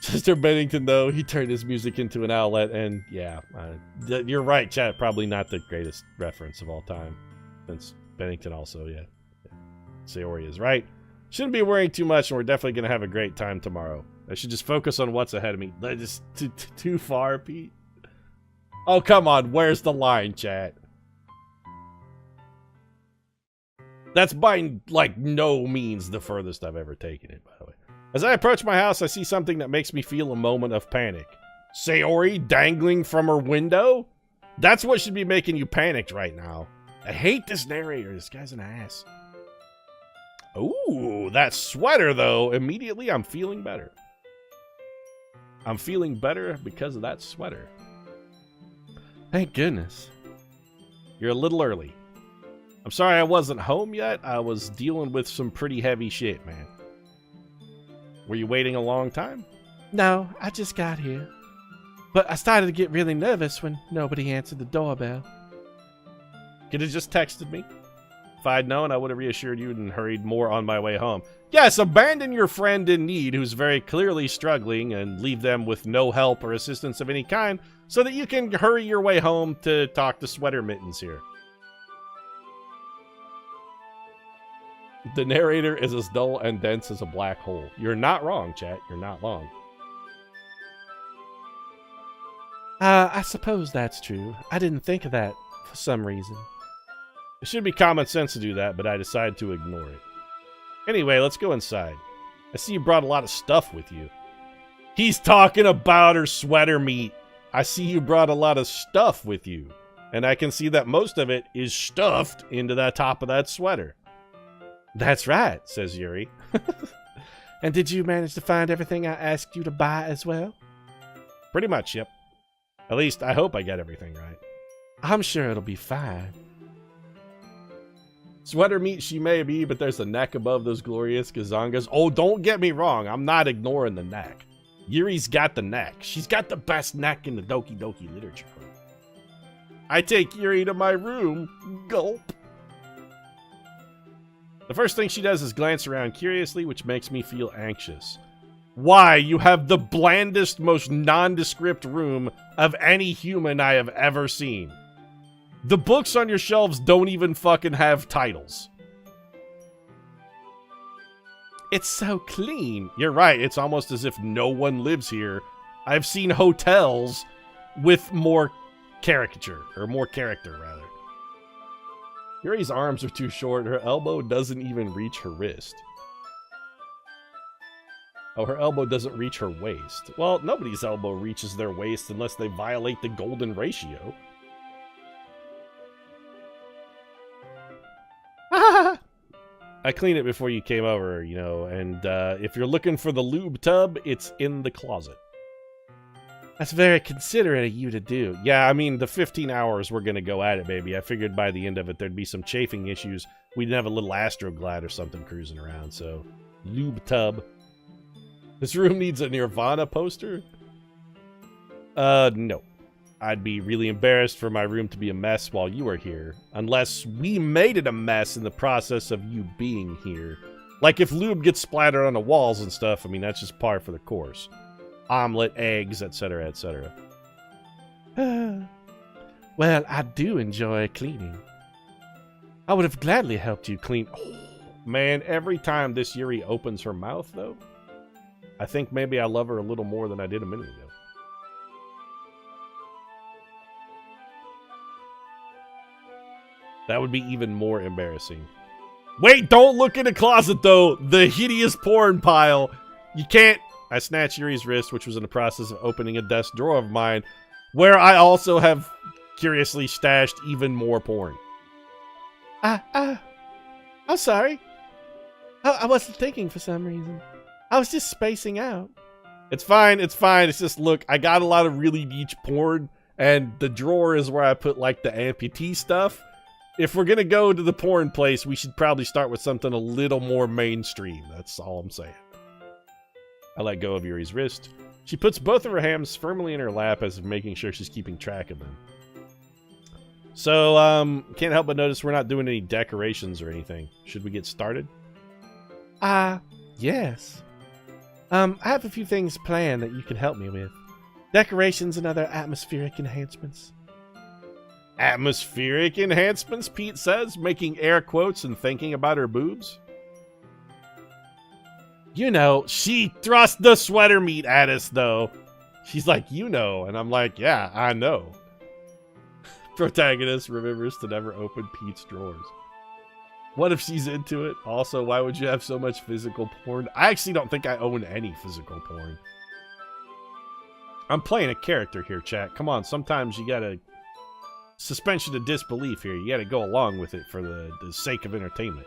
Mr. Bennington, though, he turned his music into an outlet, and yeah, you're right, chat. Probably not the greatest reference of all time. Since Bennington also, yeah. Sayori is right. Shouldn't be worrying too much, and we're definitely going to have a great time tomorrow. I should just focus on what's ahead of me. Just too far, Pete. Oh, come on. Where's the line, chat? That's by, like, no means the furthest I've ever taken it, by the way. As I approach my house, I see something that makes me feel a moment of panic. Sayori dangling from her window? That's what should be making you panicked right now. I hate this narrator. This guy's an ass. Ooh, that sweater, though. Immediately, I'm feeling better. I'm feeling better because of that sweater. Thank goodness. You're a little early. I'm sorry I wasn't home yet. I was dealing with some pretty heavy shit, man. Were you waiting a long time? No, I just got here. But I started to get really nervous when nobody answered the doorbell. Could have just texted me. If I'd known, I would have reassured you and hurried more on my way home. Yes, abandon your friend in need who's very clearly struggling and leave them with no help or assistance of any kind so that you can hurry your way home to talk to Sweater Mittens here. The narrator is as dull and dense as a black hole. You're not wrong, chat. You're not wrong. I suppose that's true. I didn't think of that for some reason. It should be common sense to do that, but I decided to ignore it. Anyway, let's go inside. I see you brought a lot of stuff with you. He's talking about her sweater meat. I see you brought a lot of stuff with you. And I can see that most of it is stuffed into the top of that sweater. That's right, says Yuri. And did you manage to find everything I asked you to buy as well? Pretty much, yep. At least, I hope I get everything right. I'm sure it'll be fine. Sweater meat she may be, but there's a neck above those glorious gazongas. Oh, don't get me wrong. I'm not ignoring the neck. Yuri's got the neck. She's got the best neck in the Doki Doki Literature Club. I take Yuri to my room. Gulp. The first thing she does is glance around curiously, which makes me feel anxious. Why? You have the blandest, most nondescript room of any human I have ever seen. The books on your shelves don't even fucking have titles. It's so clean. You're right. It's almost as if no one lives here. I've seen hotels with more caricature, or more character, rather. Yuri's arms are too short. Her elbow doesn't even reach her wrist. Oh, her elbow doesn't reach her waist. Well, nobody's elbow reaches their waist unless they violate the golden ratio. I cleaned it before you came over, you know, and if you're looking for the lube tub, it's in the closet. That's very considerate of you to do. Yeah, I mean, the 15 hours we're going to go at it, baby. I figured by the end of it, there'd be some chafing issues. We'd have a little Astroglide or something cruising around, so lube tub. This room needs a Nirvana poster? No. I'd be really embarrassed for my room to be a mess while you were here. Unless we made it a mess in the process of you being here. Like if lube gets splattered on the walls and stuff, I mean, that's just par for the course. Omelet, eggs, etc., etc. Well, I do enjoy cleaning. I would have gladly helped you clean. Oh, man, every time this Yuri opens her mouth, though, I think maybe I love her a little more than I did a minute ago. That would be even more embarrassing. Wait, don't look in the closet, though. The hideous porn pile. You can't. I snatched Yuri's wrist, which was in the process of opening a desk drawer of mine, where I also have curiously stashed even more porn. I'm sorry. I wasn't thinking for some reason. I was just spacing out. It's fine, it's fine. It's just, look, I got a lot of really niche porn, and the drawer is where I put, like, the amputee stuff. If we're gonna go to the porn place, we should probably start with something a little more mainstream. That's all I'm saying. I let go of Yuri's wrist. She puts both of her hands firmly in her lap as if making sure she's keeping track of them. So, can't help but notice we're not doing any decorations or anything. Should we get started? Yes. I have a few things planned that you can help me with. Decorations and other atmospheric enhancements. Atmospheric enhancements, Pete says, making air quotes and thinking about her boobs. You know, she thrust the sweater meat at us, though. She's like, you know, and I'm like, yeah, I know. Protagonist remembers to never open Pete's drawers. What if she's into it? Also, why would you have so much physical porn? I actually don't think I own any physical porn. I'm playing a character here, chat. Come on, sometimes you gotta... suspension of disbelief here. You gotta go along with it for the sake of entertainment.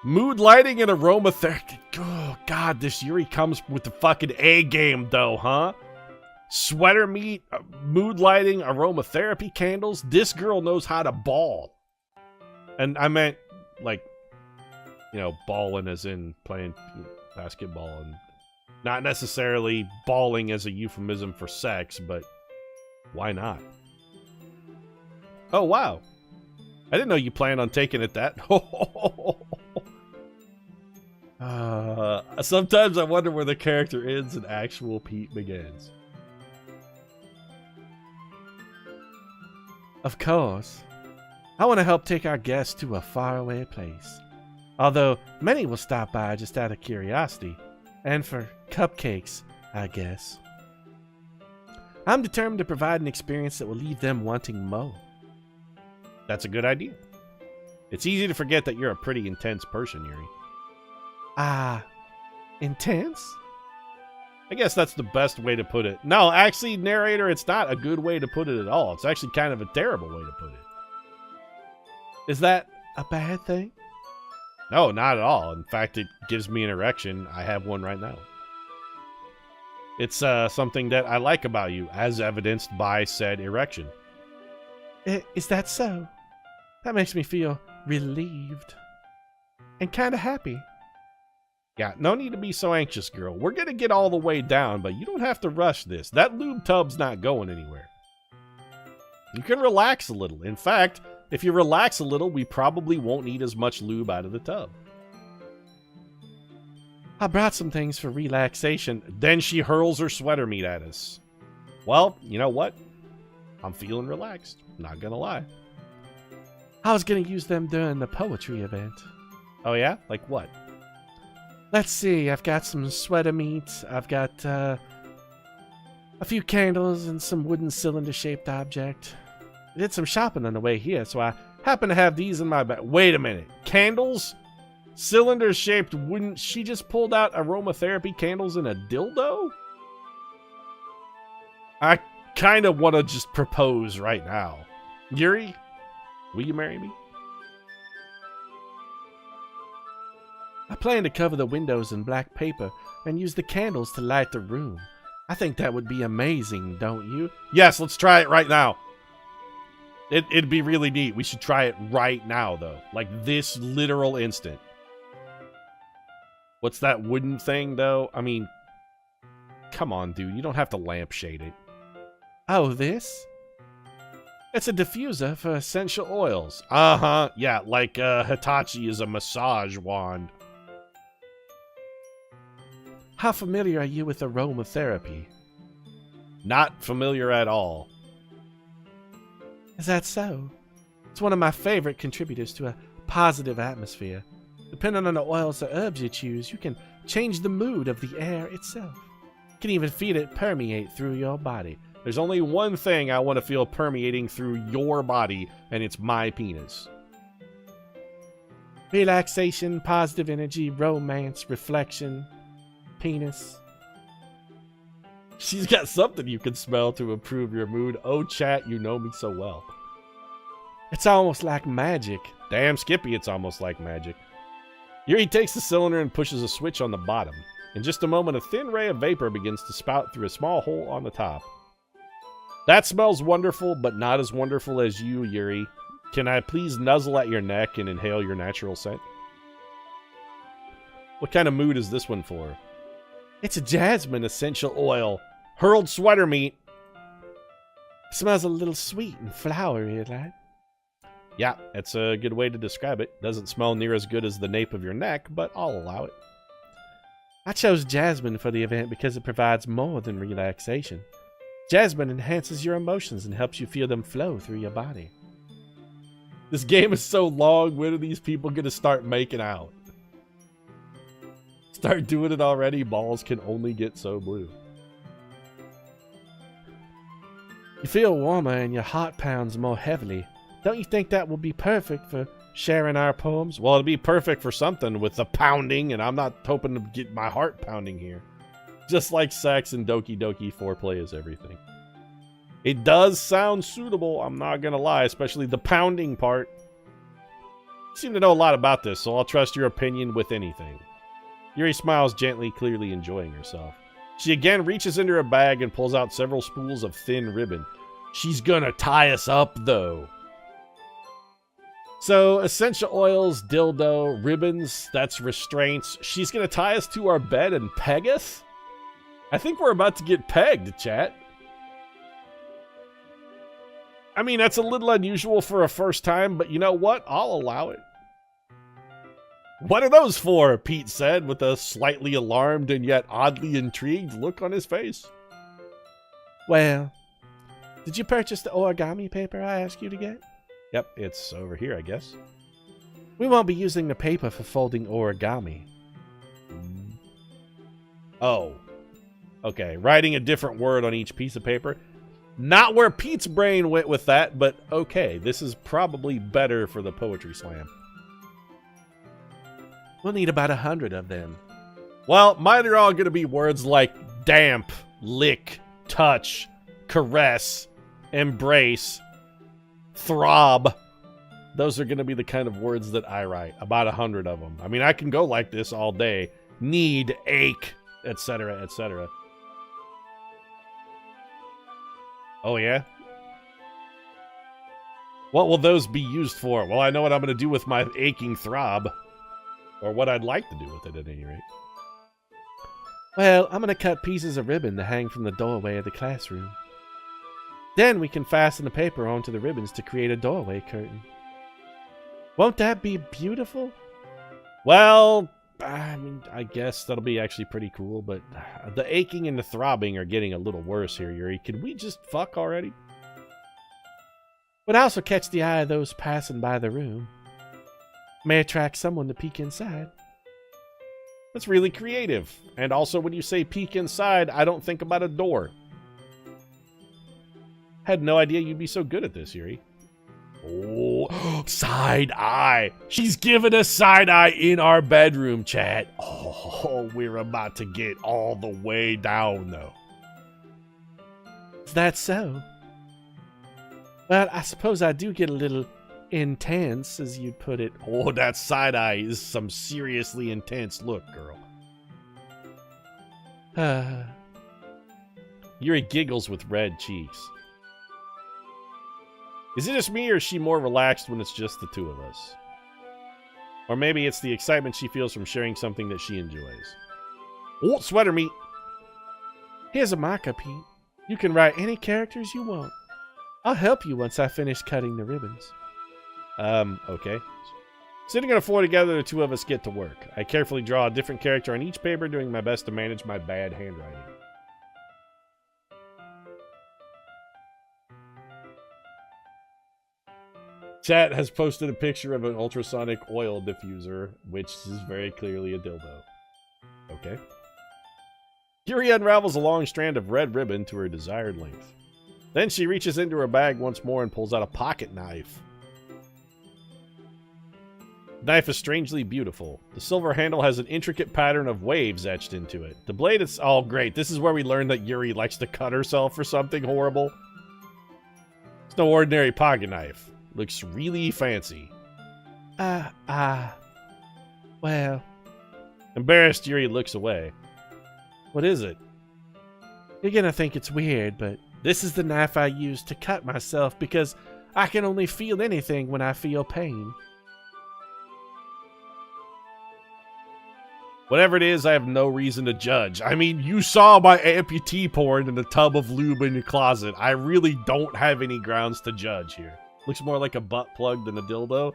Mood lighting and aromatherapy. Oh, God, this Yuri comes with the fucking A game, though, huh? Sweater meat, mood lighting, aromatherapy candles. This girl knows how to ball. And I meant, like, you know, balling as in playing basketball. And not necessarily balling as a euphemism for sex, but why not? Oh, wow. I didn't know you planned on taking it that. Sometimes I wonder where the character ends and actual Pete begins. Of course. I want to help take our guests to a faraway place. Although many will stop by just out of curiosity. And for cupcakes, I guess. I'm determined to provide an experience that will leave them wanting more. That's a good idea. It's easy to forget that you're a pretty intense person, Yuri. Intense? I guess that's the best way to put it. No, actually, narrator, it's not a good way to put it at all. It's actually kind of a terrible way to put it. Is that a bad thing? No, not at all. In fact, it gives me an erection. I have one right now. It's something that I like about you, as evidenced by said erection. Is that so? That makes me feel relieved. And kind of happy. Yeah, no need to be so anxious, girl. We're gonna get all the way down, but you don't have to rush this. That lube tub's not going anywhere. You can relax a little. In fact, if you relax a little, we probably won't need as much lube out of the tub. I brought some things for relaxation. Then she hurls her sweater meat at us. Well, you know what? I'm feeling relaxed. Not gonna lie. I was gonna use them during the poetry event. Oh yeah? Like what? Let's see, I've got some sweater meat. I've got a few candles and some wooden cylinder-shaped object. I did some shopping on the way here, so I happen to have these in my bag. Wait a minute. Candles? Cylinder-shaped wooden... She just pulled out aromatherapy candles in a dildo? I kind of want to just propose right now. Yuri, will you marry me? I plan to cover the windows in black paper and use the candles to light the room. I think that would be amazing, don't you? Yes, let's try it right now. It'd be really neat. We should try it right now, though. Like this literal instant. What's that wooden thing, though? I mean, come on, dude. You don't have to lampshade it. Oh, this? It's a diffuser for essential oils. Uh-huh. Yeah, like Hitachi is a massage wand. How familiar are you with aromatherapy? Not familiar at all. Is that so? It's one of my favorite contributors to a positive atmosphere. Depending on the oils or herbs you choose, you can change the mood of the air itself. You can even feel it permeate through your body. There's only one thing I want to feel permeating through your body, and it's my penis. Relaxation, positive energy, romance, reflection, penis. She's got something you can smell to improve your mood. Oh, chat, you know me so well. It's almost like magic. Damn, Skippy, it's almost like magic. Yuri takes the cylinder and pushes a switch on the bottom. In just a moment, a thin ray of vapor begins to spout through a small hole on the top. That smells wonderful, but not as wonderful as you, Yuri. Can I please nuzzle at your neck and inhale your natural scent? What kind of mood is this one for? It's a jasmine essential oil. Hurled sweater meat. It smells a little sweet and flowery, right? Yeah, that's a good way to describe it. Doesn't smell near as good as the nape of your neck, but I'll allow it. I chose Jasmine for the event because it provides more than relaxation. Jasmine enhances your emotions and helps you feel them flow through your body. This game is so long, when are these people gonna start making out? Start doing it already, balls can only get so blue. You feel warmer and your heart pounds more heavily. Don't you think that will be perfect for sharing our poems? Well, it'd be perfect for something with the pounding, and I'm not hoping to get my heart pounding here. Just like sex and Doki Doki, foreplay is everything. It does sound suitable, I'm not gonna lie, especially the pounding part. You seem to know a lot about this, so I'll trust your opinion with anything. Yuri smiles gently, clearly enjoying herself. She again reaches into her bag and pulls out several spools of thin ribbon. She's gonna tie us up, though. So, essential oils, dildo, ribbons, that's restraints. She's gonna tie us to our bed and peg us? I think we're about to get pegged, chat. I mean, that's a little unusual for a first time, but you know what? I'll allow it. What are those for? Pete said with a slightly alarmed and yet oddly intrigued look on his face. Well, did you purchase the origami paper I asked you to get? Yep, it's over here, I guess. We won't be using the paper for folding origami. Oh. Okay, writing a different word on each piece of paper. Not where Pete's brain went with that, but okay, this is probably better for the poetry slam. We'll need about 100 of them. Well, mine are all going to be words like damp, lick, touch, caress, embrace, throb. Those are going to be the kind of words that I write. About 100 of them. I mean, I can go like this all day. Need, ache, etc., etc. Oh, yeah? What will those be used for? Well, I know what I'm going to do with my aching throb. Or what I'd like to do with it, at any rate. Well, I'm going to cut pieces of ribbon to hang from the doorway of the classroom. Then we can fasten the paper onto the ribbons to create a doorway curtain. Won't that be beautiful? Well, I mean, I guess that'll be actually pretty cool, but the aching and the throbbing are getting a little worse here, Yuri. Can we just fuck already? Would also catch the eye of those passing by the room. May attract someone to peek inside. That's really creative. And also, when you say peek inside, I don't think about a door. Had no idea you'd be so good at this, Yuri. Oh, side eye. She's giving us side eye in our bedroom, chat. Oh, we're about to get all the way down, though. Is that so? Well, I suppose I do get a little intense, as you'd put it. Oh, that side eye is some seriously intense look, girl. Yuri giggles with red cheeks. Is it just me, or is she more relaxed when it's just the two of us? Or maybe it's the excitement she feels from sharing something that she enjoys. Oh, sweater meat! Here's a marker, Pete. You can write any characters you want. I'll help you once I finish cutting the ribbons. Okay. Sitting on the floor together, the two of us get to work. I carefully draw a different character on each paper, doing my best to manage my bad handwriting. Chat has posted a picture of an ultrasonic oil diffuser, which is very clearly a dildo. Okay. Yuri unravels a long strand of red ribbon to her desired length. Then she reaches into her bag once more and pulls out a pocket knife. The knife is strangely beautiful. The silver handle has an intricate pattern of waves etched into it. The blade is... Oh, great. This is where we learn that Yuri likes to cut herself for something horrible. It's no ordinary pocket knife. Looks really fancy. Well... Embarrassed, Yuri looks away. What is it? You're gonna think it's weird, but this is the knife I use to cut myself because I can only feel anything when I feel pain. Whatever it is, I have no reason to judge. I mean, you saw my amputee porn in the tub of lube in your closet. I really don't have any grounds to judge here. Looks more like a butt plug than a dildo.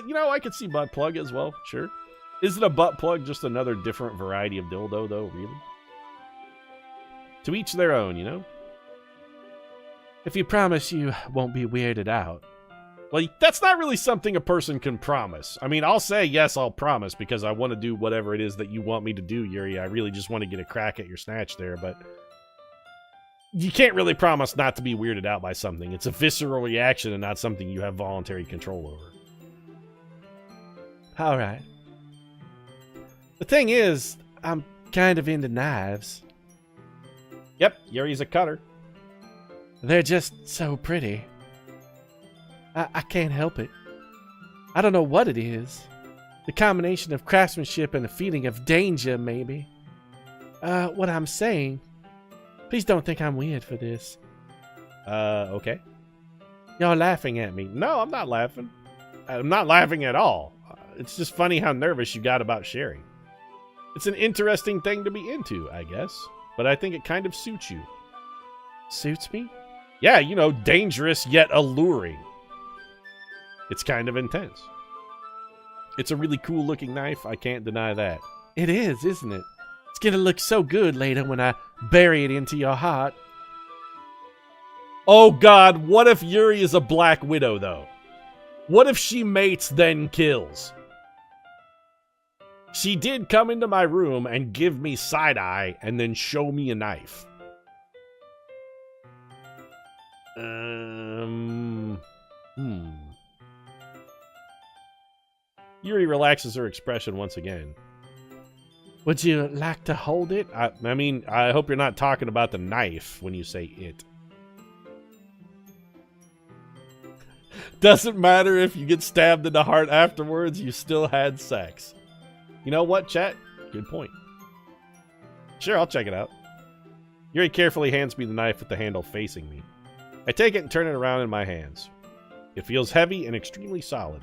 You know, I could see butt plug as well, sure. Isn't a butt plug just another different variety of dildo, though, really? To each their own, you know? If you promise you won't be weirded out. Well, that's not really something a person can promise. I mean, I'll say, yes, I'll promise, because I want to do whatever it is that you want me to do, Yuri. I really just want to get a crack at your snatch there, but you can't really promise not to be weirded out by something. It's a visceral reaction and not something you have voluntary control over. All right. The thing is, I'm kind of into knives. Yep, Yuri's a cutter. They're just so pretty. I can't help it. I don't know what it is. The combination of craftsmanship and a feeling of danger, maybe. What I'm saying, please don't think I'm weird for this. Okay. Y'all laughing at me. No, I'm not laughing. I'm not laughing at all. It's just funny how nervous you got about sharing. It's an interesting thing to be into, I guess. But I think it kind of suits you. Suits me? Yeah, you know, dangerous yet alluring. It's kind of intense. It's a really cool looking knife, I can't deny that. It is, isn't it? It's gonna look so good later when I bury it into your heart. Oh god, what if Yuri is a Black Widow, though? What if she mates then kills? She did come into my room and give me side-eye and then show me a knife. Yuri relaxes her expression once again. Would you like to hold it? I mean, I hope you're not talking about the knife when you say it. Doesn't matter if you get stabbed in the heart afterwards, you still had sex. You know what, chat? Good point. Sure, I'll check it out. Yuri carefully hands me the knife with the handle facing me. I take it and turn it around in my hands. It feels heavy and extremely solid.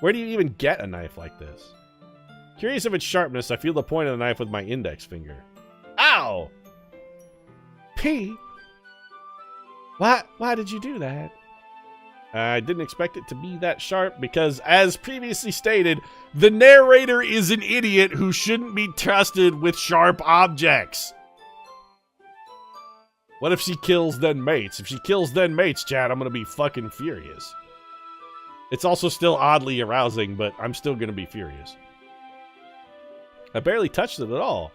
Where do you even get a knife like this? Curious of its sharpness, I feel the point of the knife with my index finger. Ow! Pete? Why did you do that? I didn't expect it to be that sharp because, as previously stated, the narrator is an idiot who shouldn't be trusted with sharp objects. What if she kills then mates? If she kills then mates, chat, I'm gonna be fucking furious. It's also still oddly arousing, but I'm still gonna be furious. I barely touched it at all.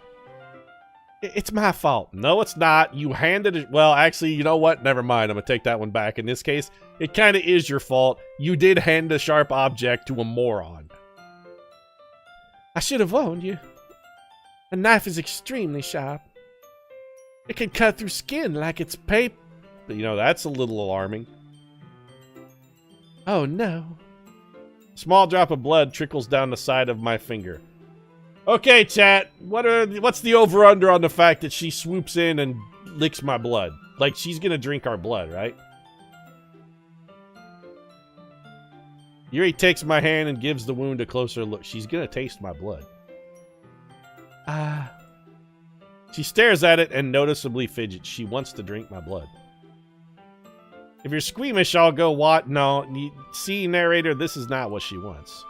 It's my fault. No, it's not. You handed it. Well, actually, you know what? Never mind. I'm gonna take that one back. In this case, it kind of is your fault. You did hand a sharp object to a moron. I should have warned you. A knife is extremely sharp. It can cut through skin like it's paper. But, you know, that's a little alarming. Oh, no. A small drop of blood trickles down the side of my finger. Okay, chat. What's the over-under on the fact that she swoops in and licks my blood? Like, she's gonna drink our blood, right? Yuri takes my hand and gives the wound a closer look. She's gonna taste my blood. She stares at it and noticeably fidgets. She wants to drink my blood. If you're squeamish, I'll go, what? No, see, narrator, this is not what she wants.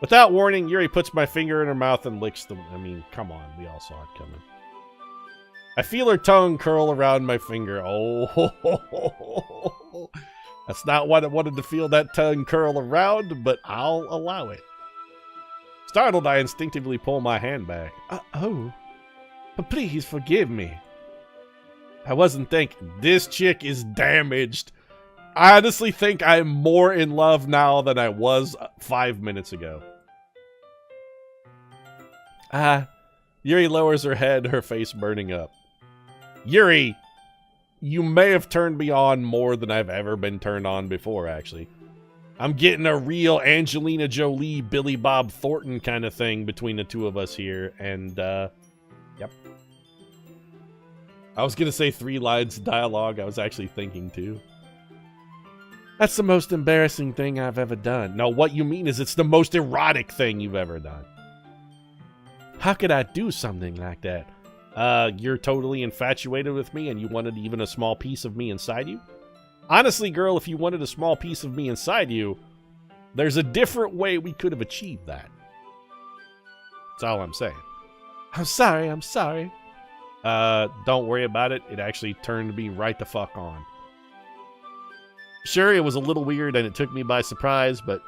Without warning, Yuri puts my finger in her mouth and licks them. I mean, come on, we all saw it coming. I feel her tongue curl around my finger. Oh, that's not what I wanted to feel that tongue curl around, but I'll allow it. Startled, I instinctively pull my hand back. But please forgive me. I wasn't thinking. This chick is damaged. I honestly think I'm more in love now than I was 5 minutes ago. Yuri lowers her head, her face burning up. Yuri, you may have turned me on more than I've ever been turned on before, actually. I'm getting a real Angelina Jolie, Billy Bob Thornton kind of thing between the two of us here, and, yep. I was gonna say 3 lines of dialogue, I was actually thinking too. That's the most embarrassing thing I've ever done. No, what you mean is it's the most erotic thing you've ever done. How could I do something like that? You're totally infatuated with me and you wanted even a small piece of me inside you? Honestly, girl, if you wanted a small piece of me inside you, there's a different way we could have achieved that. That's all I'm saying. I'm sorry, I'm sorry. Don't worry about it. It actually turned me right the fuck on. Sure, it was a little weird and it took me by surprise, but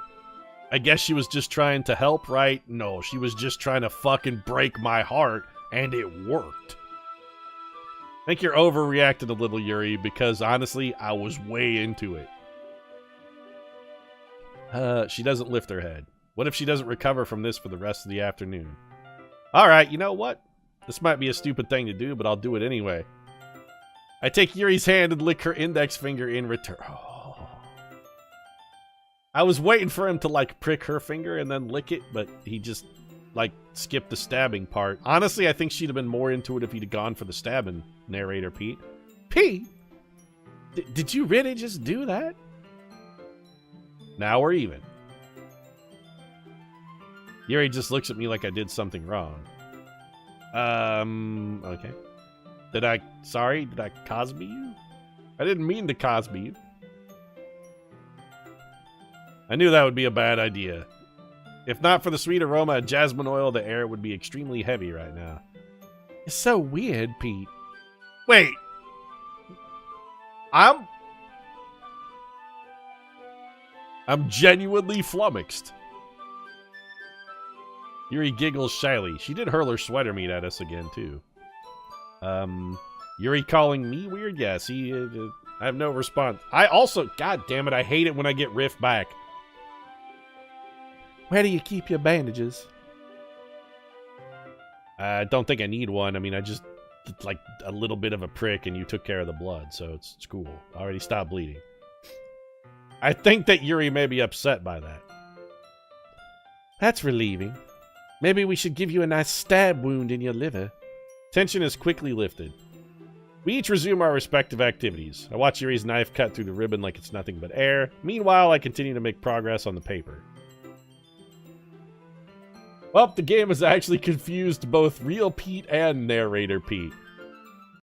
I guess she was just trying to help, right? No, she was just trying to fucking break my heart, and it worked. I think you're overreacting a little, Yuri, because honestly, I was way into it. She doesn't lift her head. What if she doesn't recover from this for the rest of the afternoon? Alright, you know what? This might be a stupid thing to do, but I'll do it anyway. I take Yuri's hand and lick her index finger in return. Oh. I was waiting for him to, like, prick her finger and then lick it, but he just, like, skipped the stabbing part. Honestly, I think she'd have been more into it if he'd gone for the stabbing, narrator Pete. Pete? Did you really just do that? Now we're even. Yuri just looks at me like I did something wrong. Okay. Did I Cosby you? I didn't mean to Cosby you. I knew that would be a bad idea. If not for the sweet aroma of jasmine oil, the air would be extremely heavy right now. It's so weird, Pete. Wait. I'm genuinely flummoxed. Yuri giggles shyly. She did hurl her sweater meat at us again, too. Yuri calling me weird? Yeah, see, I have no response. I also, god damn it, I hate it when I get riffed back. Where do you keep your bandages? I don't think I need one. I mean, I just, like, a little bit of a prick and you took care of the blood, so it's cool. I already stopped bleeding. I think that Yuri may be upset by that. That's relieving. Maybe we should give you a nice stab wound in your liver. Tension is quickly lifted. We each resume our respective activities. I watch Yuri's knife cut through the ribbon like it's nothing but air. Meanwhile, I continue to make progress on the paper. Well, the game has actually confused both real Pete and narrator Pete.